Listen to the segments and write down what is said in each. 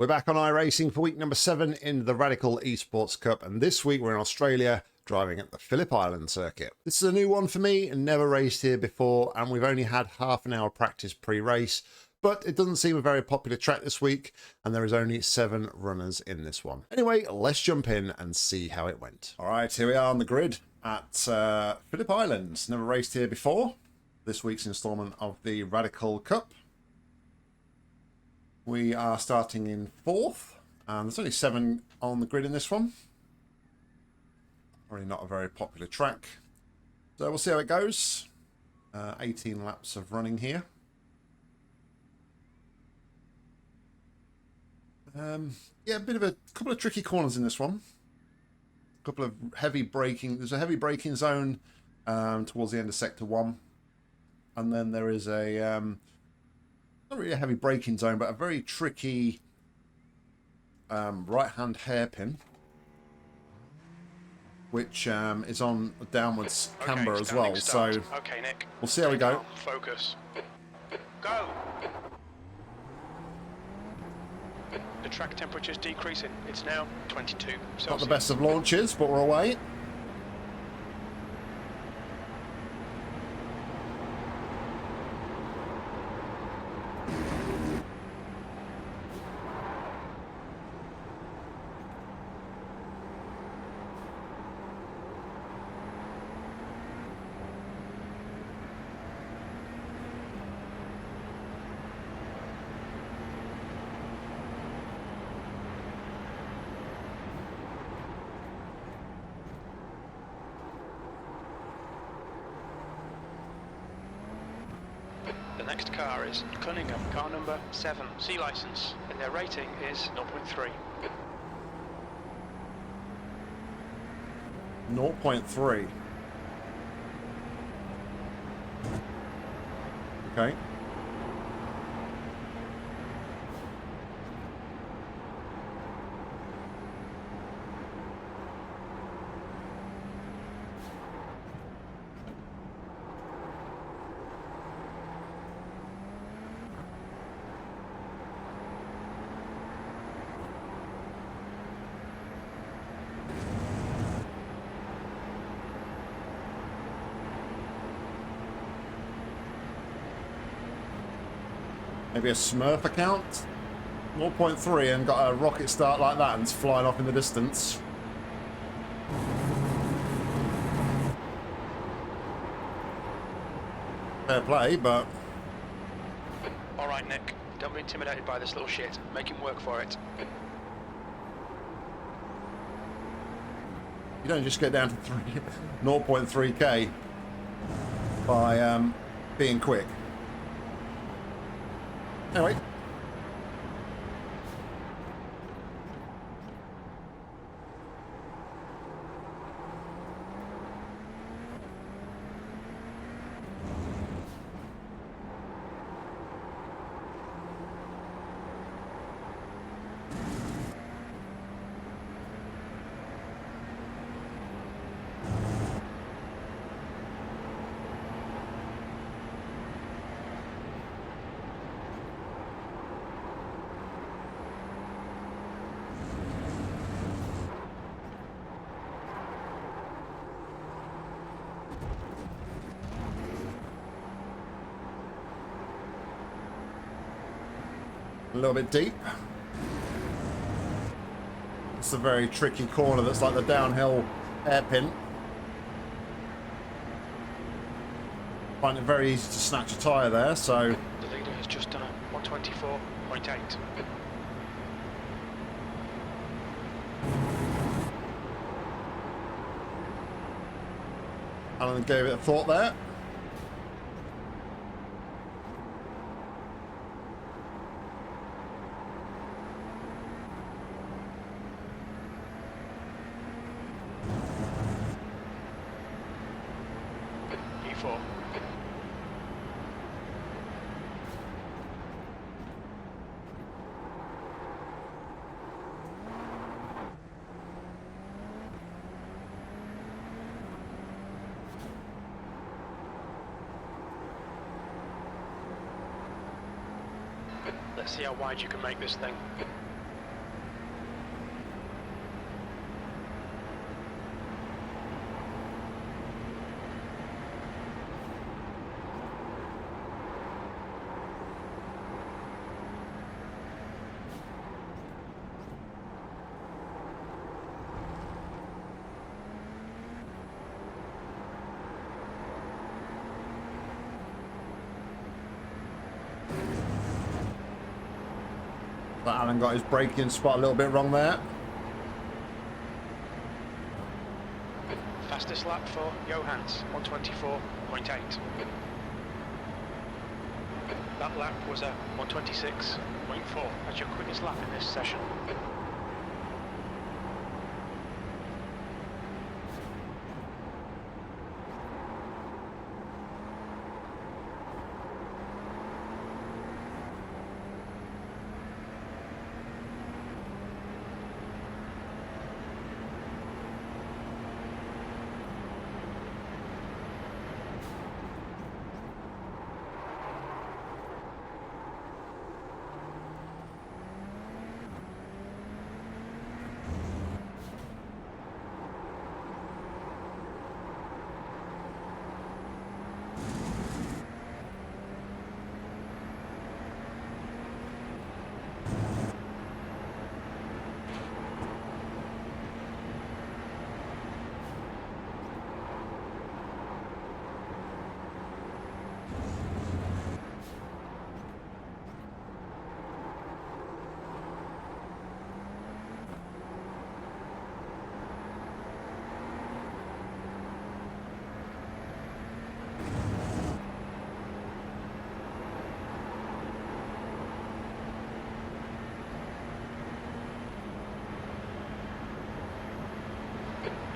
We're back on iRacing for week number 7 in the Radical Esports Cup, and this week we're in Australia driving at the Phillip Island circuit. This is a new one for me, never raced here before, and we've only had half an hour practice pre-race, but it doesn't seem a very popular track this week, and there is only 7 runners in this one. Anyway, let's jump in and see how it went. All right, here we are on the grid at Phillip Island. Never raced here before. This week's instalment of the Radical Cup. We are starting in 4th, and there's only 7 on the grid in this one. Probably not a very popular track. So we'll see how it goes. 18 laps of running here. Yeah, a bit of a couple of tricky corners in this one. A couple of heavy braking. There's a heavy braking zone towards the end of Sector 1. And then there is a... not really a heavy braking zone, but a very tricky right-hand hairpin, which is on a downwards camber as well. Start. So okay, Nick. We'll see how we go. Focus. Go. The track temperature's decreasing. It's now 22 Celsius. Not the best of launches, but we're away. The next car is Cunningham, car number 7, C license, and their rating is 0.3. 0.3. Okay. Maybe a Smurf account? 0.3 and got a rocket start like that and it's flying off in the distance. Fair play, but... Alright, Nick. Don't be intimidated by this little shit. Make him work for it. You don't just get down to 0.3k by being quick. Anyway. A little bit deep. It's a very tricky corner that's like the downhill hairpin. Find it very easy to snatch a tyre there, so... The leader has just done a 124.8. Alan gave it a thought there. E4. Let's see how wide you can make this thing. but Alan got his braking spot a little bit wrong there. Fastest lap for Johans, 124.8. That lap was a 126.4. That's your quickest lap in this session.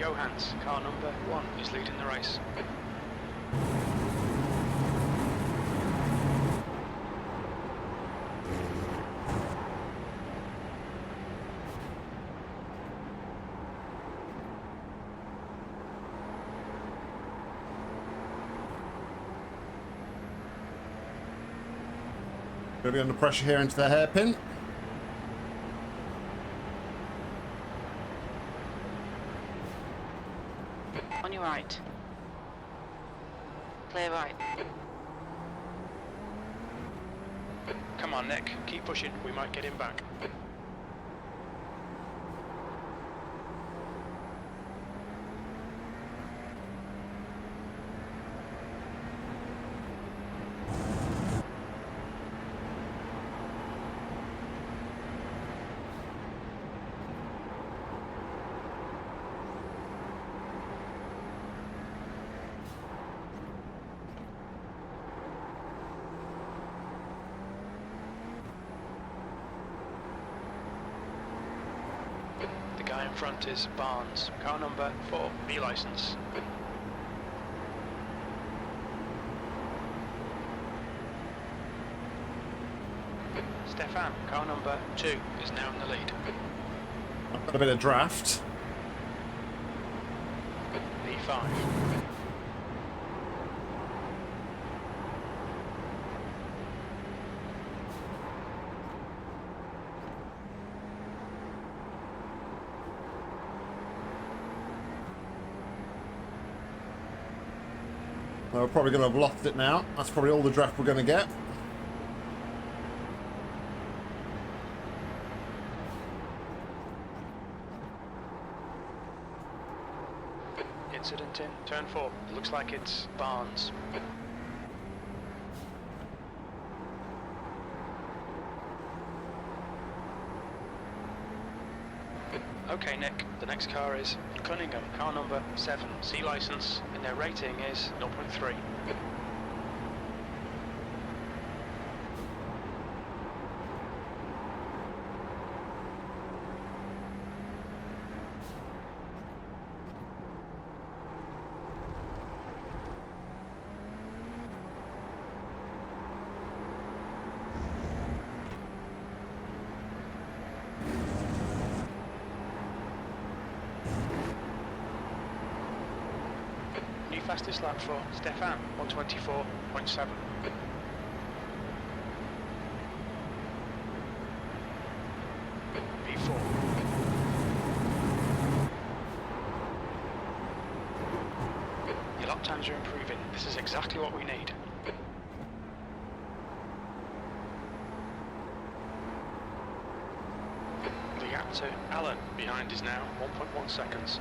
Johans, car number 1, is leading the race. Going to be under pressure here into the hairpin. On your right. Clear right. Come on, Nick, keep pushing, we might get him back. The guy in front is Barnes, car number 4, B license. Stefan, car number 2, is now in the lead. I've got a bit of draft. B5. Well, we're probably going to have lost it now. That's probably all the draft we're going to get. Incident in turn 4. Looks like it's Barnes. Okay, Nick, the next car is Cunningham, car number 7, C license, and their rating is 0.3. New fastest lap for Stefan, 124.7. V4. Your lap times are improving. This is exactly what we need. The gap to Alan behind is now 1.1 seconds.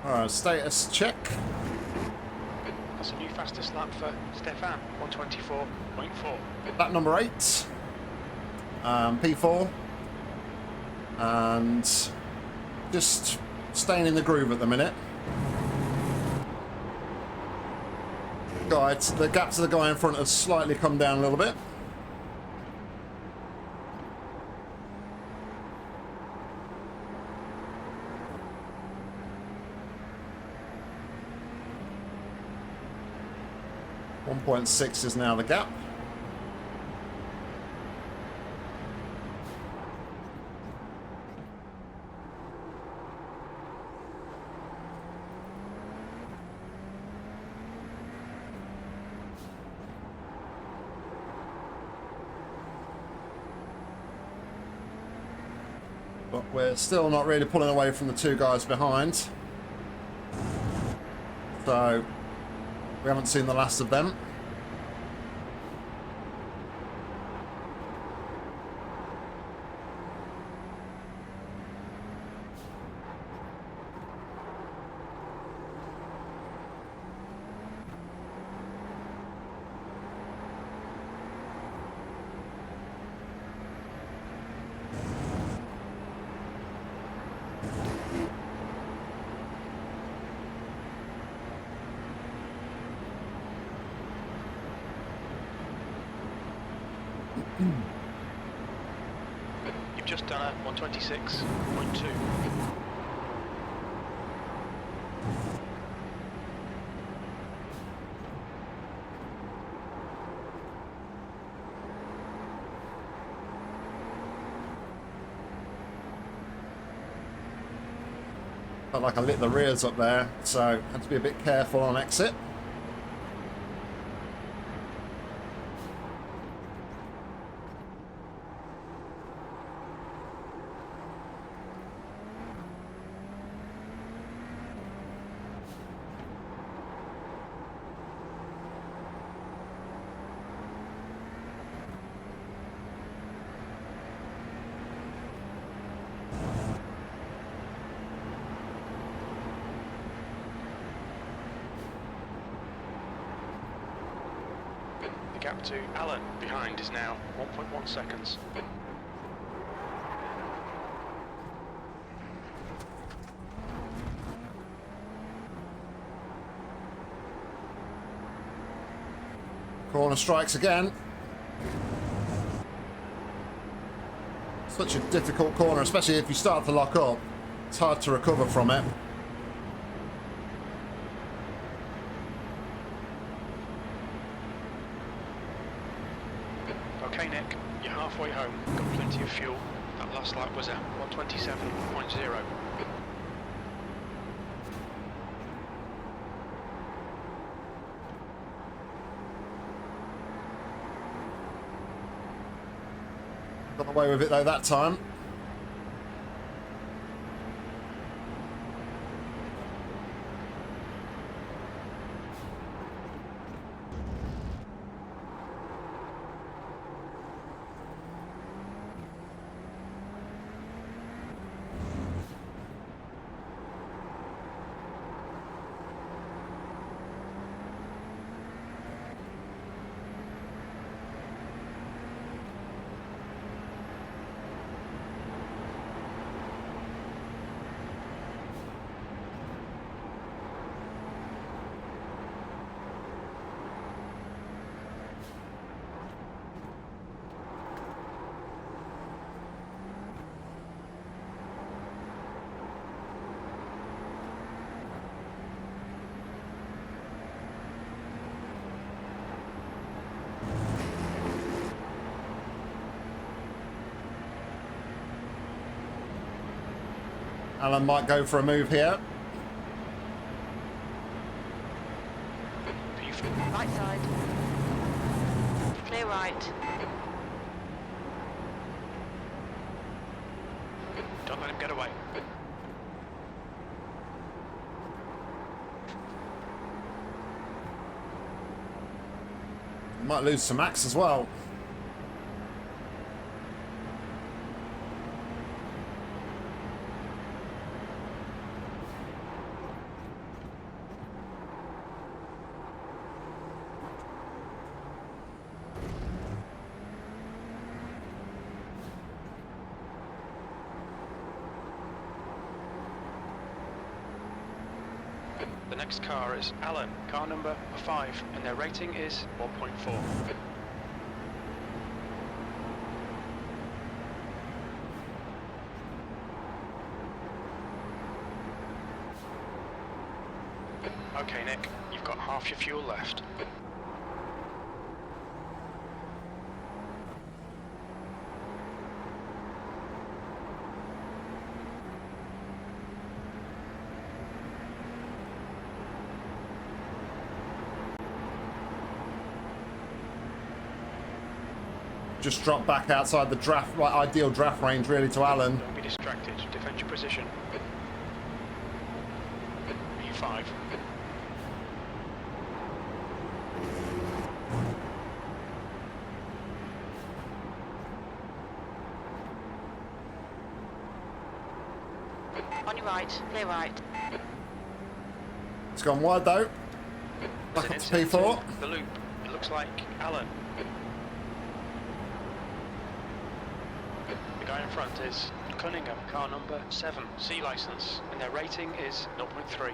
Alright, status check. That's a new fastest lap for Stefan, 124.4. Lap number 8. P4. And just staying in the groove at the minute. Guys, the gap to the guy in front has slightly come down a little bit. .6 is now the gap. But we're still not really pulling away from the two guys behind. So we haven't seen the last of them. You've just done a 126.2. Felt like I lit the rears up there, so had to be a bit careful on exit. The gap to Alan behind is now 1.1 seconds. Corner strikes again. Such a difficult corner, especially if you start to lock up. It's hard to recover from it. Okay, Nick, you're halfway home. Got plenty of fuel. That last lap was at 127.0. Got away with it though that time. Alan might go for a move here. Right side. Clear right. Don't let him get away. Might lose some max as well. The next car is Alan, car number 5, and their rating is 1.4. Okay, Nick, you've got half your fuel left. Just drop back outside the draft, right, ideal draft range really to Alan. Don't be distracted. Defend your position. E5. On your right, clear right. It's gone wide though. Back up to P4. The loop. It looks like Alan. The guy in front is Cunningham, car number 7, C license, and their rating is 0.3.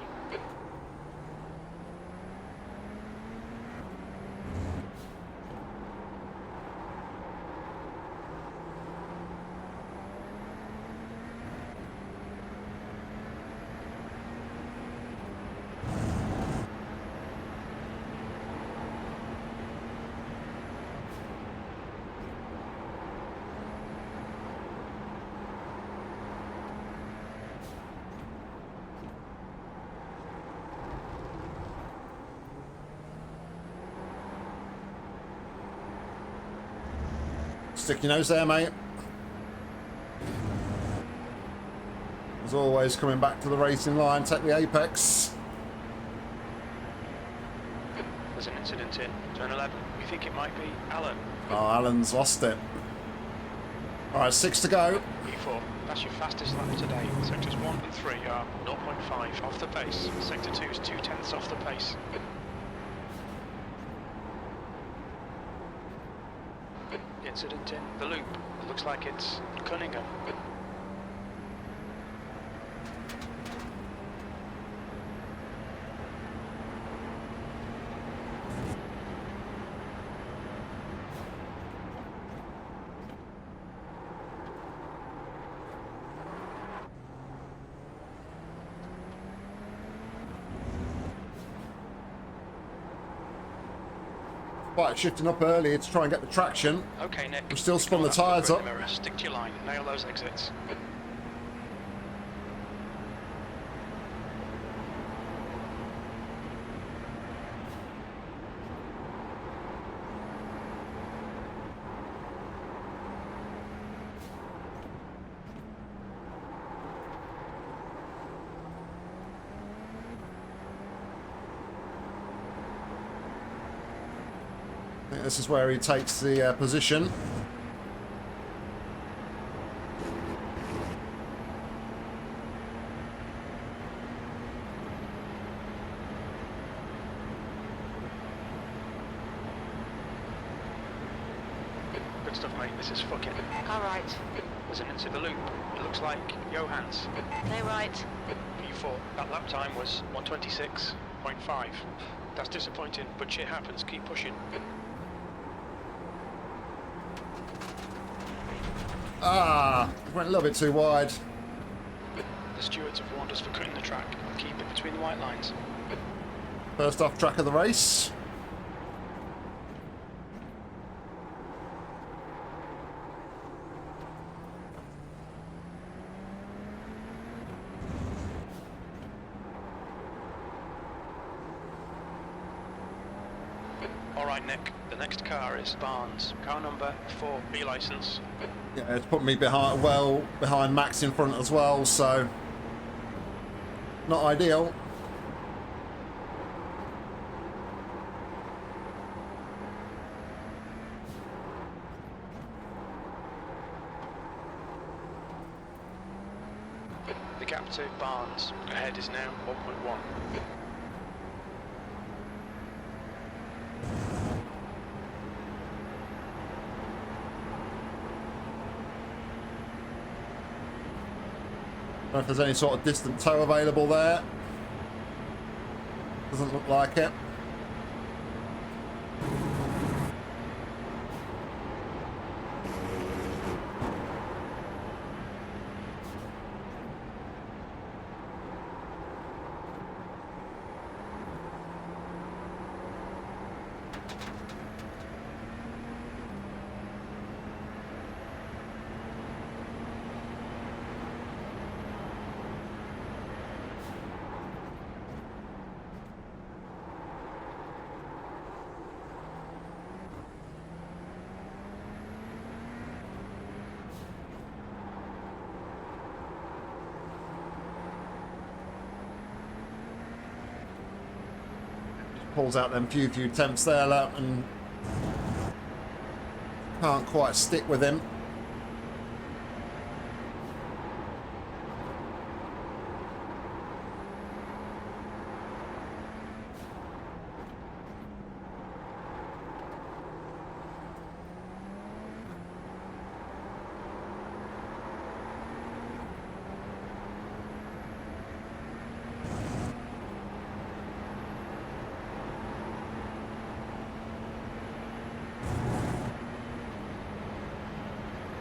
Stick your nose there, mate. As always, coming back to the racing line, take the apex. There's an incident in turn 11. We think it might be Alan. Oh, Alan's lost it. All right, 6 to go. E4. That's your fastest lap today. Sectors 1 and 3 are 0.5 off the pace. Sector 2 is 0.2 off the pace. Incident in the loop. It looks like it's Cunningham. Right, shifting up early to try and get the traction. Okay, Nick. We've still spun the Ignore that tyres bumper up. in the mirror. Stick to your line. Nail those exits. I think this is where he takes the position. Good stuff, mate. This is fucking. Car right, There's an into the loop. It looks like Johans. clear right. P4. That lap time was 126.5. That's disappointing, but shit happens. Keep pushing. Ah, went a little bit too wide. The stewards have warned us for cutting the track. Keep it between the white lines. First off track of the race. Alright, Nick. The next car is Barnes. Car number 4, B license. Yeah, it's put me behind, well behind Max in front as well, so not ideal. The gap to Barnes ahead is now 1.1. I don't know if there's any sort of distant tow available there. Doesn't look like it. Pulls out them few temps there, and can't quite stick with him.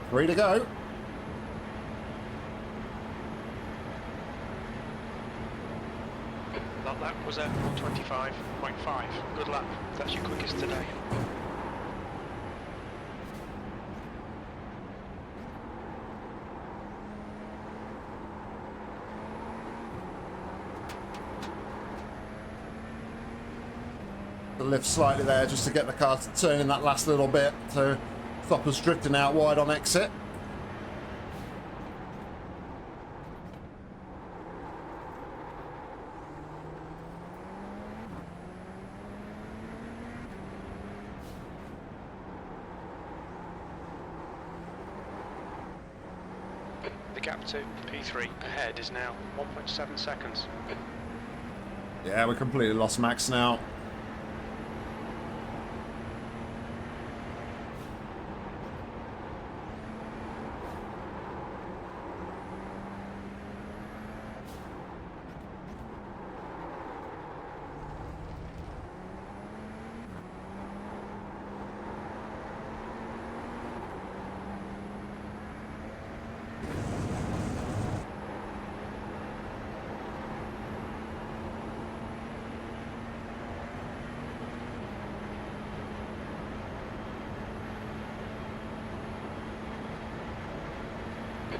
Three to go. That lap was at 125.5. Good lap. That's your quickest today. The lift slightly there just to get the car to turn in that last little bit to stop us drifting out wide on exit. The gap to P3 ahead is now 1.7 seconds. Yeah, we completely lost Max now.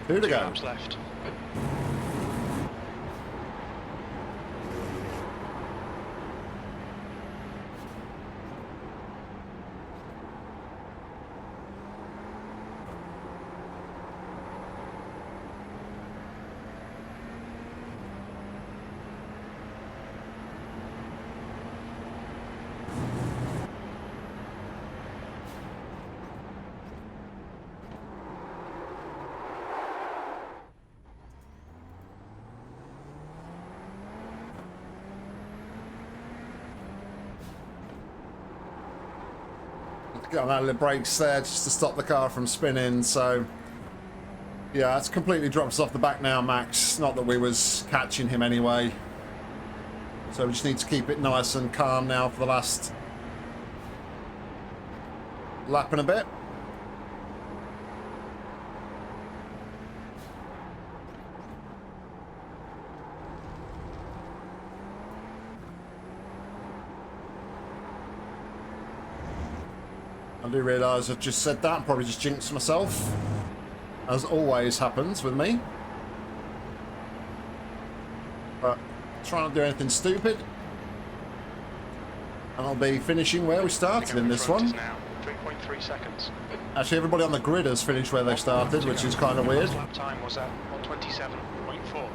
Two to Two go. laps left. Got that little brakes there just to stop the car from spinning, so yeah, it's completely dropped us off the back now, Max. Not that we was catching him anyway, so we just need to keep it nice and calm now for the last lap and a bit. I do realise I've just said that and probably just jinxed myself, as always happens with me. But trying to do anything stupid, and I'll be finishing where we started in this one. Now 3.3 seconds. Actually, everybody on the grid has finished where they started, which is kind of weird. Lap time was at 127.4.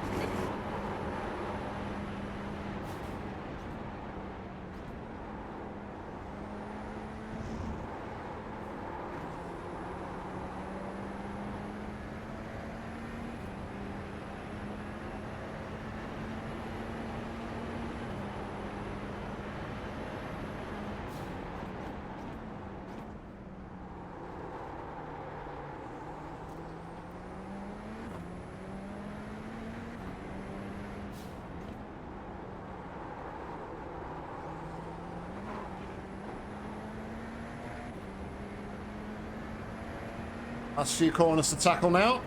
Last few corners to tackle now.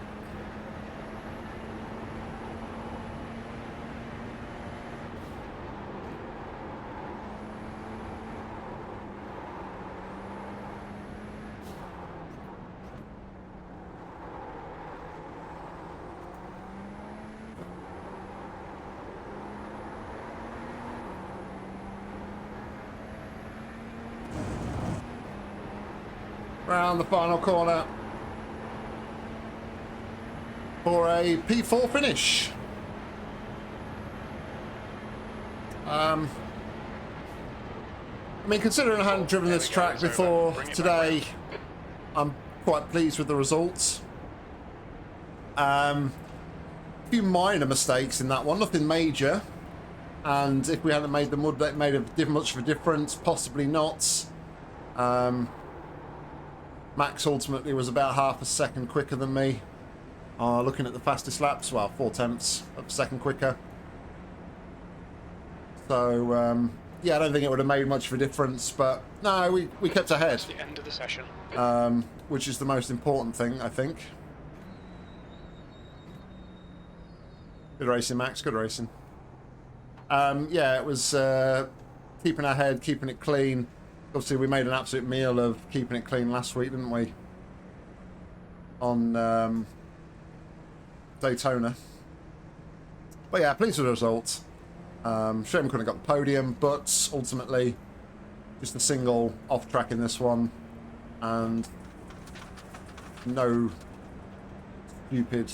Round the final corner for a P4 finish. I mean, considering I hadn't driven this track before today, I'm quite pleased with the results. A few minor mistakes in that one, nothing major. And if we hadn't made them, would it made much of a difference? Possibly not. Max ultimately was about half a second quicker than me. Looking at the fastest laps, well, 4/10 of a second quicker. So, yeah, I don't think it would have made much of a difference, but no, we kept ahead. That's the end of the session. Which is the most important thing, I think. Good racing, Max, good racing. Yeah, it was keeping our head, keeping it clean. Obviously, we made an absolute meal of keeping it clean last week, didn't we? On Daytona. But yeah, pleased with the results. Shame we couldn't have got the podium, but ultimately, just a single off track in this one. And no stupid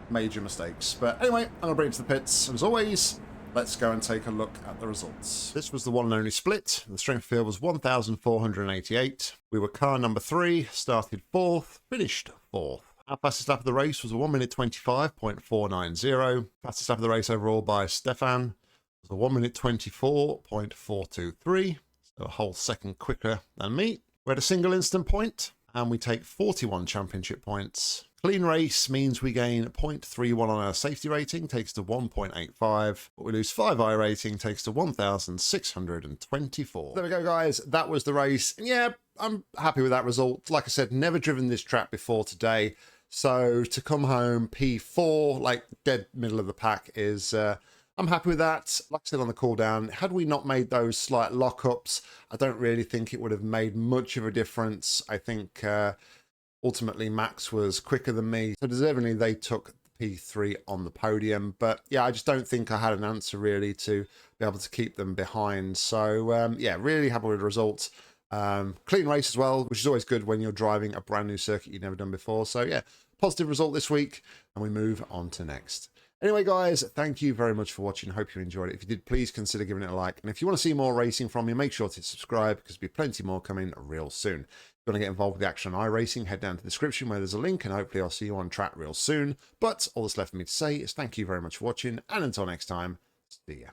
major mistakes. But anyway, I'm going to bring it to the pits. And as always, let's go and take a look at the results. This was the one and only split. The strength of field was 1,488. We were car number 3, started 4th, finished 4th. Our fastest lap of the race was a 1 minute 25.490. Fastest lap of the race overall by Stefan was a 1 minute 24.423. So a whole second quicker than me. We had a single instant point, and we take 41 championship points. Clean race means we gain 0.31 on our safety rating, takes to 1.85, but we lose 5 iRating, takes to 1,624. There we go, guys. That was the race. And yeah, I'm happy with that result. Like I said, never driven this track before today. So to come home P4, like dead middle of the pack, is... I'm happy with that. Like I said on the cool down, had we not made those slight lockups, I don't really think it would have made much of a difference. I think ultimately Max was quicker than me, so deservingly they took P3 on the podium. But yeah, I just don't think I had an answer really to be able to keep them behind. So yeah, really happy with the results. Clean race as well, which is always good when you're driving a brand new circuit you've never done before. So yeah, positive result this week, and we move on to next. Anyway, guys, thank you very much for watching. Hope you enjoyed it. If you did, please consider giving it a like. And if you want to see more racing from me, make sure to subscribe, because there'll be plenty more coming real soon. If you want to get involved with the action on iRacing, head down to the description where there's a link, and hopefully I'll see you on track real soon. But all that's left for me to say is thank you very much for watching, and until next time, see ya.